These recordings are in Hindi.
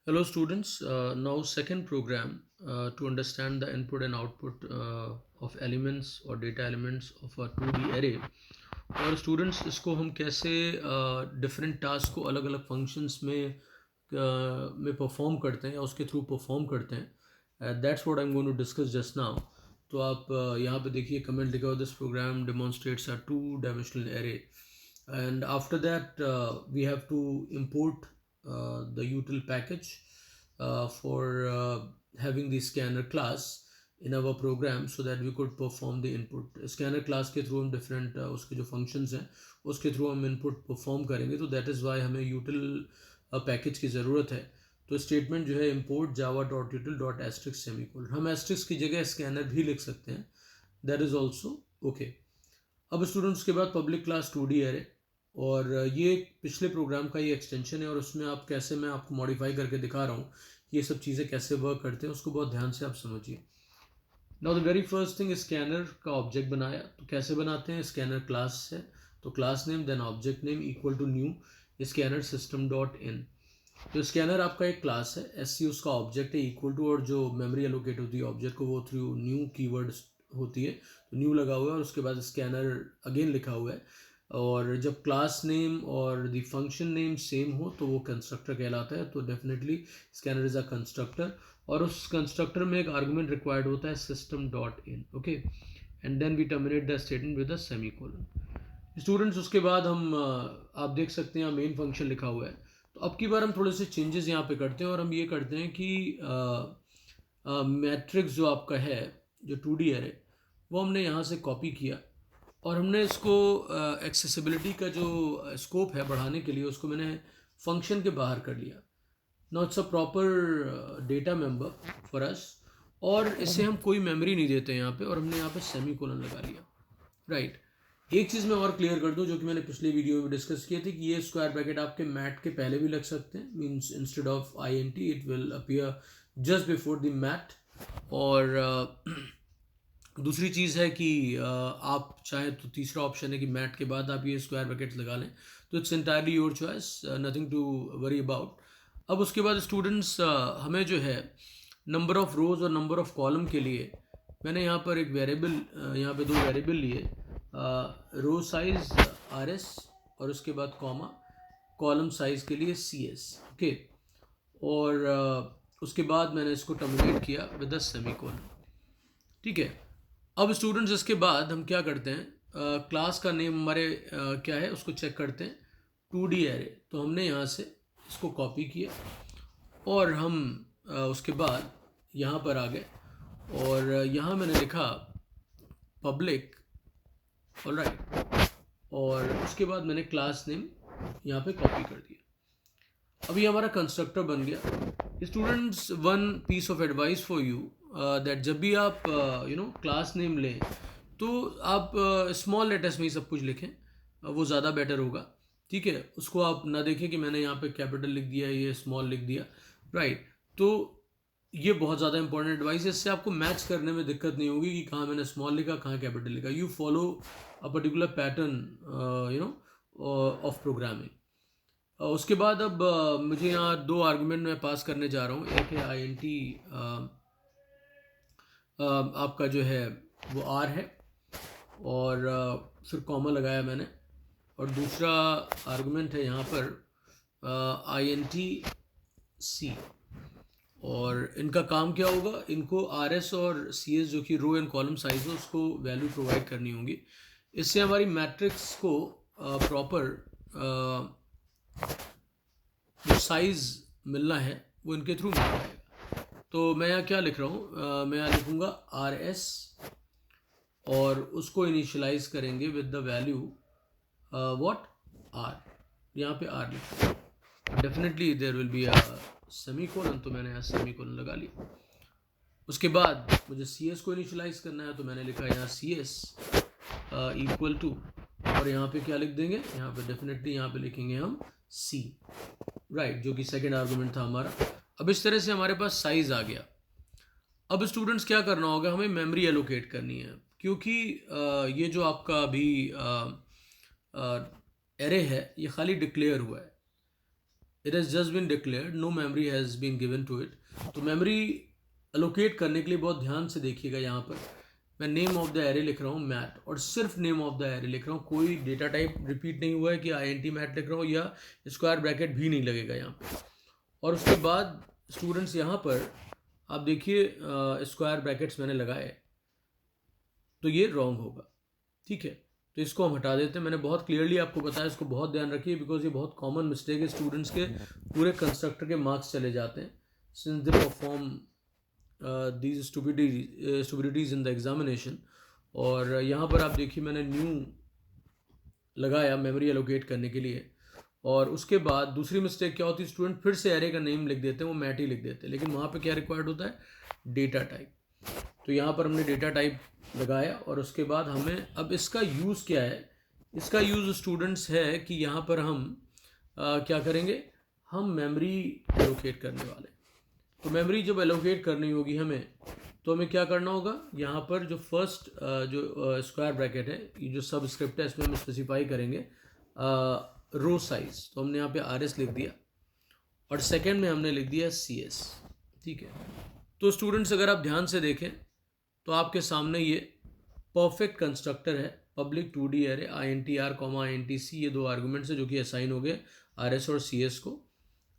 Hello students, now second program to understand the input and output of elements or data elements of a 2D array. और स्टूडेंट्स इसको हम कैसे डिफरेंट टास्क को अलग अलग फंक्शंस में परफॉर्म करते हैं या उसके थ्रू परफॉर्म करते हैं, that's what I am going to discuss just now. तो आप यहाँ पे देखिए कमेंट लिखा हुआ, this program demonstrates a two dimensional array and after that we have to import the util package for having the scanner class in our program so that we could perform the input. Scanner class के through हम different उसके जो functions हैं उसके through हम input perform करेंगे, तो that is why हमें util package की ज़रूरत है. तो स्टेटमेंट जो है import java dot util dot asterisk semicolon, हम asterisk की जगह scanner भी लिख सकते हैं, that is also okay. अब स्टूडेंट्स के बाद पब्लिक क्लास 2D एरे, और ये पिछले प्रोग्राम का ये एक्सटेंशन है और उसमें आप कैसे, मैं आपको मॉडिफाई करके दिखा रहा हूँ कि ये सब चीज़ें कैसे वर्क करते हैं, उसको बहुत ध्यान से आप समझिए. Now the very first thing, scanner का ऑब्जेक्ट बनाया. तो कैसे बनाते हैं? स्कैनर क्लास है, तो class name then object name equal to new scanner system dot in. तो स्कैनर आपका एक क्लास है, एस सी उसका ऑब्जेक्ट है, इक्वल टू, और जो मेमोरी एलोकेट होती है ऑब्जेक्ट को वो थ्रू न्यू कीवर्ड होती है, तो न्यू लगा हुआ है और उसके बाद स्कैनर अगेन लिखा हुआ है. और जब क्लास नेम और द फंक्शन नेम सेम हो तो वो कंस्ट्रक्टर कहलाता है. तो definitely scanner is a constructor, और उस कंस्ट्रक्टर में एक आर्गुमेंट रिक्वायर्ड होता है system dot in. Okay, and then we terminate the statement with a semicolon. Students उसके बाद हम आप देख सकते हैं मेन फंक्शन लिखा हुआ है. तो अब की बार हम थोड़े से चेंजेस यहाँ पे करते हैं और हम ये करते हैं कि मैट्रिक्स जो आपका है, जो 2D एरे, वो हमने यहाँ से कॉपी किया और हमने इसको एक्सेसिबिलिटी का जो स्कोप है बढ़ाने के लिए उसको मैंने फंक्शन के बाहर कर लिया. Now it's a proper data member for us, और इससे हम कोई मेमोरी नहीं देते यहाँ पे, और हमने यहाँ पे सेमी कोलन लगा लिया. राइट. एक चीज़ मैं और क्लियर कर दूं जो कि मैंने पिछले वीडियो में डिस्कस किए थे, कि ये स्क्वायर ब्रैकेट आपके मैट के पहले भी लग सकते हैं, means instead of I N T it will appear just before the mat. और दूसरी चीज़ है कि आप चाहे तो तीसरा ऑप्शन है कि मैट के बाद आप ये स्क्वायर ब्रैकेट लगा लें, तो it's entirely your choice, nothing to worry about. अब उसके बाद स्टूडेंट्स हमें जो है नंबर ऑफ रोज और नंबर ऑफ कॉलम के लिए मैंने यहाँ पर एक वेरिएबल, यहाँ पे दो वेरिएबल लिए, रो साइज आर एस और उसके बाद कॉमा कॉलम साइज के लिए सी एस. ओके, और उसके बाद मैंने इसको टर्मिनेट किया विद अ सेमीकोलन. ठीक है. अब स्टूडेंट्स इसके बाद हम क्या करते हैं, क्लास का नेम हमारे क्या है उसको चेक करते हैं, 2D एरे. तो हमने यहाँ से इसको कॉपी किया और हम उसके बाद यहाँ पर आ गए और यहाँ मैंने लिखा पब्लिक, ऑलराइट, और उसके बाद मैंने क्लास नेम यहाँ पे कॉपी कर दिया. अभी हमारा कंस्ट्रक्टर बन गया. Students, one piece of advice for you, that जब भी आप क्लास नेम लें तो आप स्मॉल लेटर्स में ही सब कुछ लिखें, वो ज़्यादा बेटर होगा. ठीक है, उसको आप ना देखें कि मैंने यहाँ पे कैपिटल लिख दिया, ये स्मॉल लिख दिया. राइट. तो ये बहुत ज़्यादा इंपॉर्टेंट एडवाइस है, इससे आपको मैच करने में दिक्कत नहीं होगी कि कहाँ मैंने स्मॉल लिखा कहाँ कैपिटल लिखा. You follow a particular pattern of programming. उसके बाद अब मुझे यहाँ दो आर्गुमेंट मैं पास करने जा रहा हूँ. एक है आई एन टी, आपका जो है वो आर है, और फिर कॉमा लगाया मैंने, और दूसरा आर्गुमेंट है यहाँ पर आई एन टी सी. और इनका काम क्या होगा, इनको आर एस और सी एस जो कि रो एंड कॉलम साइज है उसको वैल्यू प्रोवाइड करनी होगी. इससे हमारी मैट्रिक्स को प्रॉपर जो साइज मिलना है वो इनके थ्रू मिल जाएगा. तो मैं यहाँ क्या लिख रहा हूँ, मैं यहाँ लिखूँगा आर एस और उसको इनिशियलाइज करेंगे with the value what R. यहाँ पे आर लिखा है, definitely there will be a semicolon, तो मैंने यहाँ सेमीकोलन लगा लिया. उसके बाद मुझे सी एस को इनिशियलाइज करना है, तो मैंने लिखा यहाँ सी एस इक्वल टू, और यहाँ पे क्या लिख देंगे, यहाँ पे डेफिनेटली यहाँ पे लिखेंगे हम सी. राइट, जो कि सेकेंड आर्गुमेंट था हमारा. अब इस तरह से हमारे पास साइज आ गया. अब स्टूडेंट्स क्या करना होगा, हमें मेमोरी एलोकेट करनी है, क्योंकि ये जो आपका अभी एरे है ये खाली डिक्लेयर हुआ है. It has just been declared, no memory has been given to it. तो मेमोरी एलोकेट करने के लिए बहुत ध्यान से देखिएगा, यहाँ पर मैं नेम ऑफ द एरे लिख रहा हूँ मैट, और सिर्फ नेम ऑफ द एरे लिख रहा हूँ, कोई डेटा टाइप रिपीट नहीं हुआ है कि INT मैट लिख रहा हूँ, या स्क्वायर ब्रैकेट भी नहीं लगेगा यहाँ पे। और उसके बाद स्टूडेंट्स यहाँ पर आप देखिए स्क्वायर ब्रैकेट्स मैंने लगाए, तो ये रॉन्ग होगा, ठीक है। तो इसको हम हटा देते हैं। मैंने बहुत क्लियरली आपको बताया, इसको बहुत ध्यान रखिए, बिकॉज ये बहुत कॉमन मिस्टेक है, स्टूडेंट्स के पूरे कंस्ट्रक्टर के मार्क्स चले जाते हैं since they perform these stupidities in the examination. और यहाँ पर आप देखिए मैंने न्यू लगाया मेमोरी एलोकेट करने के लिए, और उसके बाद दूसरी मिस्टेक क्या होती है, स्टूडेंट फिर से एरे का नेम लिख देते हैं, वो मैट ही लिख देते हैं, लेकिन वहाँ पे क्या रिक्वायर्ड होता है, डेटा टाइप। तो यहाँ पर हमने डेटा टाइप लगाया, और उसके बाद हमें अब इसका यूज़ क्या है, इसका यूज़ स्टूडेंट्स है कि यहाँ पर हम क्या करेंगे, हम मेमोरी एलोकेट करने वाले। तो मेमोरी जब एलोकेट करनी होगी हमें, तो हमें क्या करना होगा, यहाँ पर जो फर्स्ट जो स्क्वायर ब्रैकेट है, ये जो सब स्क्रिप्ट है, इसमें हम स्पेसिफाई करेंगे रो साइज। तो हमने यहाँ पे RS लिख दिया, और सेकंड में हमने लिख दिया CS, ठीक है। तो स्टूडेंट्स अगर आप ध्यान से देखें तो आपके सामने ये परफेक्ट कंस्ट्रक्टर है, public 2D array INTR, INTC, ये दो आर्गूमेंट्स है जो कि असाइन हो गए RS और CS को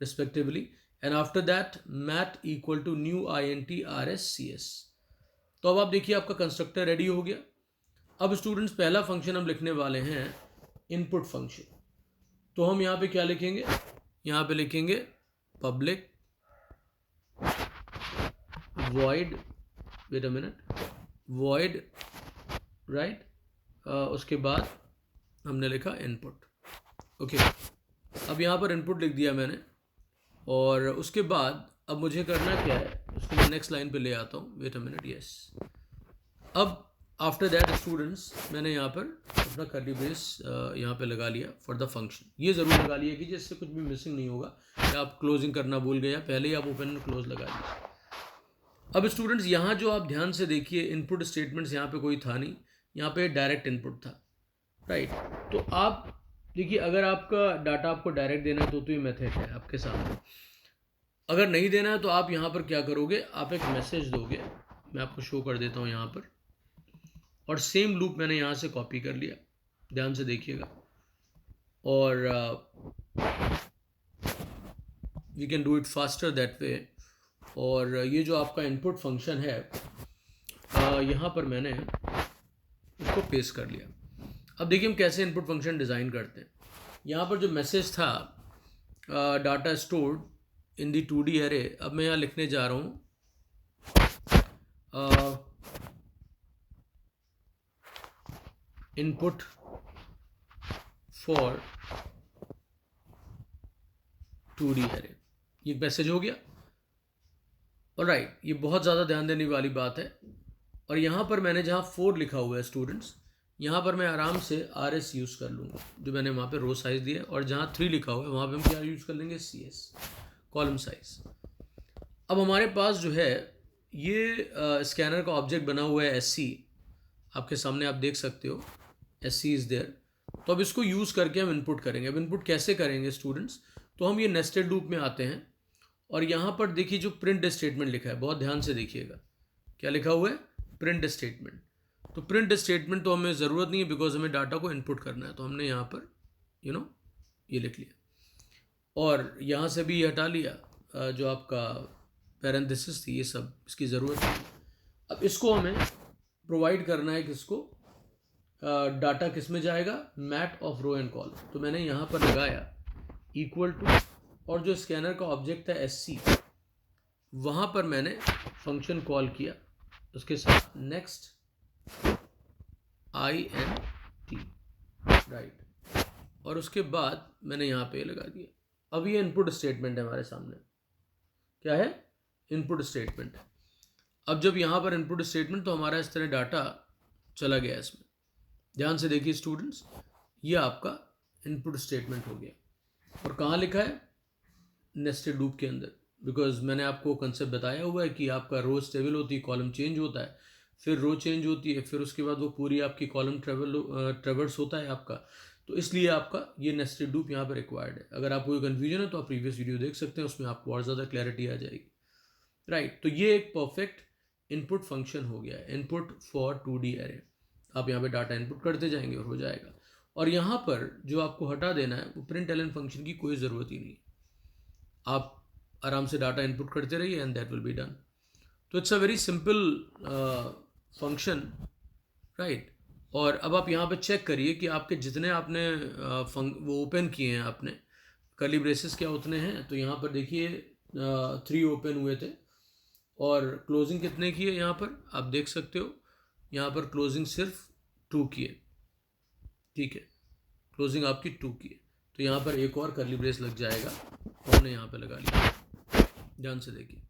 respectively. And after that mat equal to new INT RS CS। तो अब आप देखिए आपका कंस्ट्रक्टर रेडी हो गया। अब स्टूडेंट्स पहला फंक्शन हम लिखने वाले हैं इनपुट फंक्शन। तो हम यहाँ पे क्या लिखेंगे, यहाँ पे लिखेंगे public void, wait a minute, void right, उसके बाद हमने लिखा इनपुट, ओके। अब यहाँ पर इनपुट लिख दिया मैंने, और उसके बाद अब मुझे करना क्या है, उसको मैं नेक्स्ट लाइन पे ले आता हूँ, वेट अ मिनट, यस। अब आफ्टर दैट स्टूडेंट्स मैंने यहाँ पर अपना कर्ली ब्रेस यहाँ पे लगा लिया फॉर द फंक्शन। ये ज़रूर लगा लिया कि जिससे कुछ भी मिसिंग नहीं होगा, या आप क्लोजिंग करना भूल गए, या पहले ही आप ओपन एंड क्लोज लगा दिए। अब स्टूडेंट्स यहाँ जो आप ध्यान से देखिए, इनपुट स्टेटमेंट्स यहाँ पे कोई था नहीं, यहाँ पे डायरेक्ट इनपुट था, राइट। तो आप देखिए, अगर आपका डाटा आपको डायरेक्ट देना है तो ये मेथड है आपके सामने। अगर नहीं देना है तो आप यहाँ पर क्या करोगे, आप एक मैसेज दोगे, मैं आपको शो कर देता हूँ यहाँ पर, और सेम लूप मैंने यहाँ से कॉपी कर लिया, ध्यान से देखिएगा, और we can do it faster that way. और ये जो आपका इनपुट फंक्शन है, यहाँ पर मैंने इसको पेस्ट कर लिया। अब देखिए हम कैसे इनपुट फंक्शन डिज़ाइन करते हैं। यहाँ पर जो मैसेज था data stored in the 2D array, अब मैं यहाँ लिखने जा रहा हूँ इनपुट फॉर 2D एरे, ये मैसेज हो गया, और राइट, ये बहुत ज़्यादा ध्यान देने वाली बात है। और यहाँ पर मैंने जहाँ 4 लिखा हुआ है स्टूडेंट्स, यहाँ पर मैं आराम से RS यूज़ कर लूँगा, जो मैंने वहाँ पे रो साइज़ दिया है, और जहाँ 3 लिखा हुआ है वहाँ पे हम क्या यूज़ कर लेंगे, CS, कॉलम साइज। अब हमारे पास जो है ये स्कैनर का ऑब्जेक्ट बना हुआ है SC, आपके सामने आप देख सकते हो SC इज़ देयर। तो अब इसको यूज़ करके हम इनपुट करेंगे। अब इनपुट कैसे करेंगे स्टूडेंट्स, तो हम ये नेस्टेड लूप में आते हैं, और यहाँ पर देखिए जो प्रिंट स्टेटमेंट लिखा है, बहुत ध्यान से देखिएगा, क्या लिखा हुआ है, प्रिंट स्टेटमेंट। तो प्रिंट स्टेटमेंट तो हमें ज़रूरत नहीं है, बिकॉज हमें डाटा को इनपुट करना है, तो हमने यहाँ पर ये लिख लिया, और यहाँ से भी ये हटा लिया जो आपका पैरेंथेसिस थी, ये सब इसकी ज़रूरत नहीं। अब इसको हमें प्रोवाइड करना है किसको, डाटा किस में जाएगा, mat of row and column. तो मैंने यहाँ पर लगाया इक्वल टू, और जो स्कैनर का ऑब्जेक्ट था SC, वहाँ पर मैंने फंक्शन कॉल किया, उसके साथ नेक्स्ट INT, राइट, और उसके बाद मैंने यहाँ पे लगा दिया। अब ये इनपुट स्टेटमेंट है हमारे सामने, क्या है, इनपुट स्टेटमेंट। अब जब यहाँ पर इनपुट स्टेटमेंट, तो हमारा इस तरह डाटा चला गया इसमें, ध्यान से देखिए स्टूडेंट्स, ये आपका इनपुट स्टेटमेंट हो गया। और कहाँ लिखा है, नेस्टेड लूप के अंदर, बिकॉज मैंने आपको कंसेप्ट बताया हुआ है कि आपका रो स्टेबल होती है, कॉलम चेंज होता है, फिर रो चेंज होती है, फिर उसके बाद वो पूरी आपकी कॉलम ट्रेवर्स होता है आपका। तो इसलिए आपका ये नेस्टेड लूप यहाँ पर रिक्वायर्ड है। अगर आपको कोई कन्फ्यूजन है तो आप प्रीवियस वीडियो देख सकते हैं, उसमें आपको और ज़्यादा क्लैरिटी आ जाएगी। राइट, तो ये एक परफेक्ट इनपुट फंक्शन हो गया है, इनपुट फॉर 2D एरे। आप यहाँ पे डाटा इनपुट करते जाएंगे और हो जाएगा। और यहाँ पर जो आपको हटा देना है वो println फंक्शन की कोई ज़रूरत ही नहीं, आप आराम से डाटा इनपुट करते रहिए and that will be done. तो it's a very simple function, right. और अब आप यहाँ पे चेक करिए कि आपके जितने आपने वो ओपन किए हैं, आपने कर्ली ब्रेसेस क्या उतने हैं। तो यहाँ पर देखिए 3 ओपन हुए थे और क्लोजिंग कितने किए यहाँ पर आप देख सकते हो। यहाँ पर क्लोजिंग सिर्फ 2 किए, ठीक है, क्लोजिंग आपकी 2 किए। तो यहाँ पर एक और कर्ली ब्रेस लग जाएगा, हमने यहाँ पे लगा लिया। ध्यान से देखिए।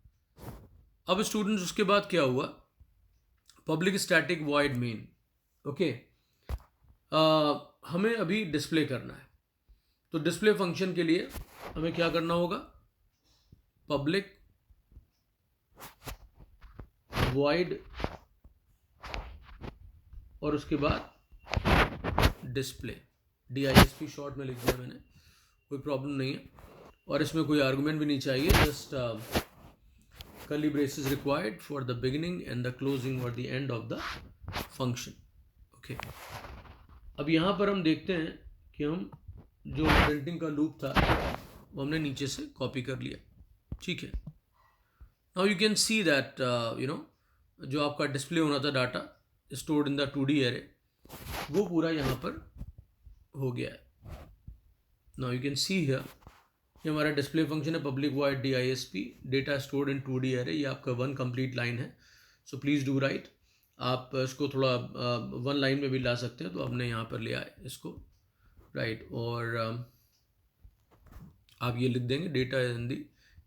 अब स्टूडेंट्स उसके बाद क्या हुआ, public static void main. Okay, हमें अभी डिस्प्ले करना है। तो डिस्प्ले फंक्शन के लिए हमें क्या करना होगा, पब्लिक वॉइड और उसके बाद डिस्प्ले, DISP शॉर्ट में लिख दिया मैंने, कोई प्रॉब्लम नहीं है। और इसमें कोई आर्गुमेंट भी नहीं चाहिए, just curly braces required for the beginning and the closing और the end of the function. Okay, अब यहाँ पर हम देखते हैं कि हम जो प्रिंटिंग का लूप था वो हमने नीचे से कॉपी कर लिया, ठीक है। Now you can see that जो आपका डिस्प्ले होना था data stored in the 2D array, वो पूरा यहाँ पर हो गया है। Now you can see here, ये हमारा डिस्प्ले फंक्शन है, public void DISP data stored in 2D array. ये आपका 1 कंप्लीट लाइन है, सो प्लीज़ डू राइट। आप इसको थोड़ा 1 लाइन में भी ला सकते हैं, तो हमने यहाँ पर ले आए इसको, राइट। और आप ये लिख देंगे डेटा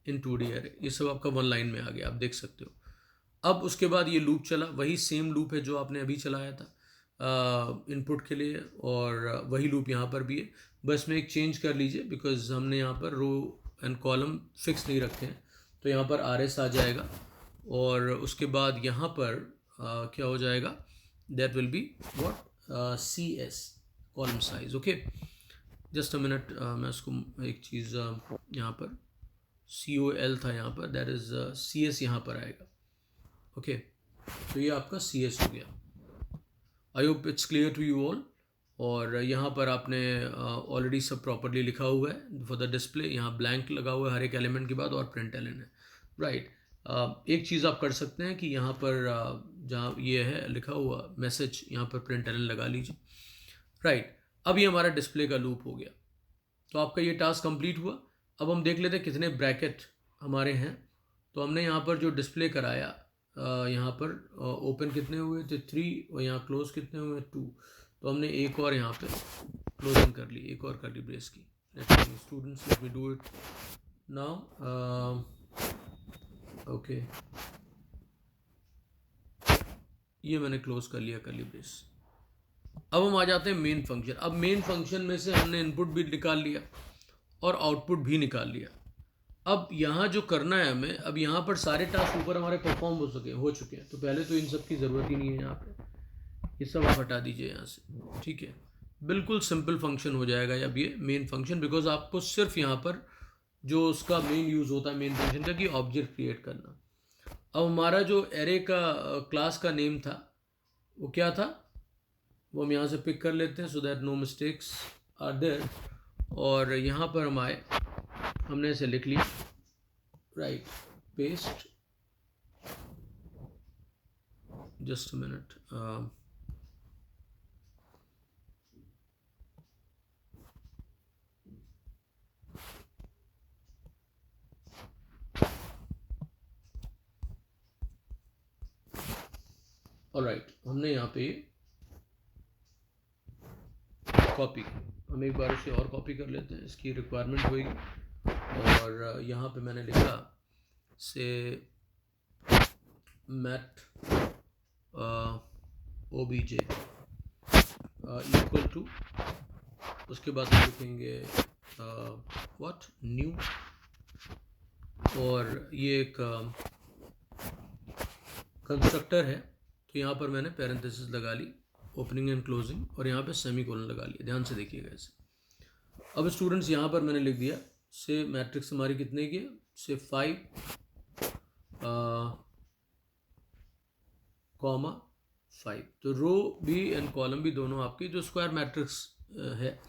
इन 2D एरे, ये सब आपका 1 लाइन में आ गया, आप देख सकते हो। अब उसके बाद ये लूप चला, वही सेम लूप है जो आपने अभी चलाया था इनपुट के लिए, और वही लूप यहाँ पर भी है। बस में एक चेंज कर लीजिए, बिकॉज हमने यहाँ पर रो एंड कॉलम फिक्स नहीं रखे हैं। तो यहाँ पर RS आ जाएगा और उसके बाद यहाँ पर क्या हो जाएगा, that will be what, CS column size. Okay, just a minute, मैं इसको एक चीज़ यहाँ पर COL था, यहाँ पर दैट इज़ CS यहाँ पर आएगा। ओके, तो ये आपका CS हो गया। I hope it's clear to you all. और यहाँ पर आपने ऑलरेडी सब प्रॉपरली लिखा हुआ है फॉर द डिस्प्ले, यहाँ ब्लैंक लगा हुआ है हर एक एलिमेंट के बाद, और println है, राइट। एक चीज़ आप कर सकते हैं कि यहाँ पर जहाँ ये है लिखा हुआ मैसेज, यहाँ पर println लगा लीजिए, राइट। अब ये हमारा डिस्प्ले का लूप हो गया। तो आपका ये टास्क कंप्लीट हुआ। अब हम देख लेते हैं कितने ब्रैकेट हमारे हैं। तो हमने यहाँ पर जो डिस्प्ले कराया, यहाँ पर ओपन कितने हुए थे 3, और यहाँ क्लोज कितने हुए 2। तो हमने एक और यहाँ पे क्लोजिंग कर ली, एक और कर्ली ब्रेस की। Students let me do it now. Okay, ये मैंने क्लोज कर लिया कर्ली ब्रेस। अब हम आ जाते हैं मेन फंक्शन। अब मेन फंक्शन में से हमने इनपुट भी निकाल लिया और आउटपुट भी निकाल लिया। अब यहाँ जो करना है हमें, अब यहाँ पर सारे टास्क ऊपर हमारे परफॉर्म हो चुके हैं। तो पहले तो इन सब की ज़रूरत ही नहीं है, यहाँ पे ये सब आप हटा दीजिए यहाँ से, ठीक है। बिल्कुल सिंपल फंक्शन हो जाएगा अब ये मेन फंक्शन, बिकॉज आपको सिर्फ यहाँ पर जो उसका मेन यूज़ होता है मेन फंक्शन का, कि ऑब्जेक्ट क्रिएट करना। अब हमारा जो एरे का क्लास का नेम था वो क्या था, वो हम यहाँ से पिक कर लेते हैं so that no mistakes are there. और यहाँ पर हम आए, हमने इसे लिख लिया, right, paste, just a minute, alright, हमने यहाँ पे कॉपी, हम एक बार इसे और कॉपी कर लेते हैं, इसकी रिक्वायरमेंट होगी। और यहाँ पे मैंने लिखा से मैट OBJ इक्वल टू, उसके बाद हम लिखेंगे व्हाट न्यू, और ये एक कंस्ट्रक्टर है, तो यहाँ पर मैंने पैरेंथेसिस लगा ली, ओपनिंग एंड क्लोजिंग, और यहाँ पे सेमी कोलन लगा लिया। ध्यान से देखिएगा इसे। अब स्टूडेंट्स यहाँ पर मैंने लिख दिया से मैट्रिक्स हमारी कितने की है, से 5 कॉमा 5। तो रो भी एंड कॉलम भी दोनों आपकी जो स्क्वायर मैट्रिक्स है।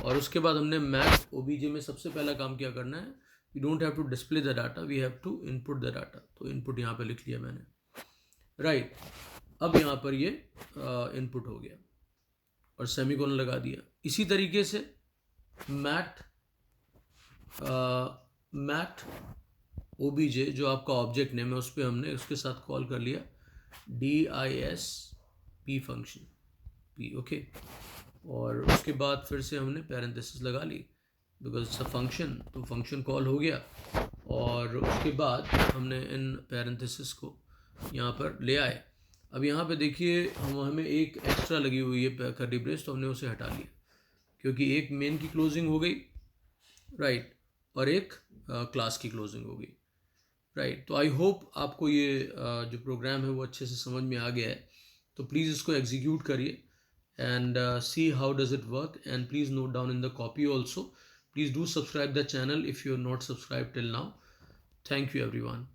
और उसके बाद हमने मैथ ओबीजे में सबसे पहला काम क्या करना है, we don't have to display the data, we have to input the data. तो इनपुट यहाँ पे लिख लिया मैंने, राइट। अब यहाँ पर ये इनपुट हो गया और सेमीकोलन लगा दिया। इसी तरीके से मैथ ओबीजे जो आपका ऑब्जेक्ट नेम है उस पर हमने उसके साथ कॉल कर लिया DISP फंक्शन P, ओके। और उसके बाद फिर से हमने पैरेंथेसिस लगा ली बिकॉज इट्स अ फंक्शन, तो फंक्शन कॉल हो गया। और उसके बाद हमने इन पैरेंथेसिस को यहाँ पर ले आए। अब यहाँ पे देखिए हमें एक एक्स्ट्रा लगी हुई है कर्ली ब्रेस, तो हमने उसे हटा लिया क्योंकि एक मेन की क्लोजिंग हो गई, राइट, और एक क्लास की क्लोजिंग हो गई, राइट। तो आई होप आपको ये जो प्रोग्राम है वो अच्छे से समझ में आ गया है। तो प्लीज़ इसको एग्जीक्यूट करिए and see how does it work, and please note down in the copy also. Please do subscribe the channel if you're not subscribed till now. Thank you everyone.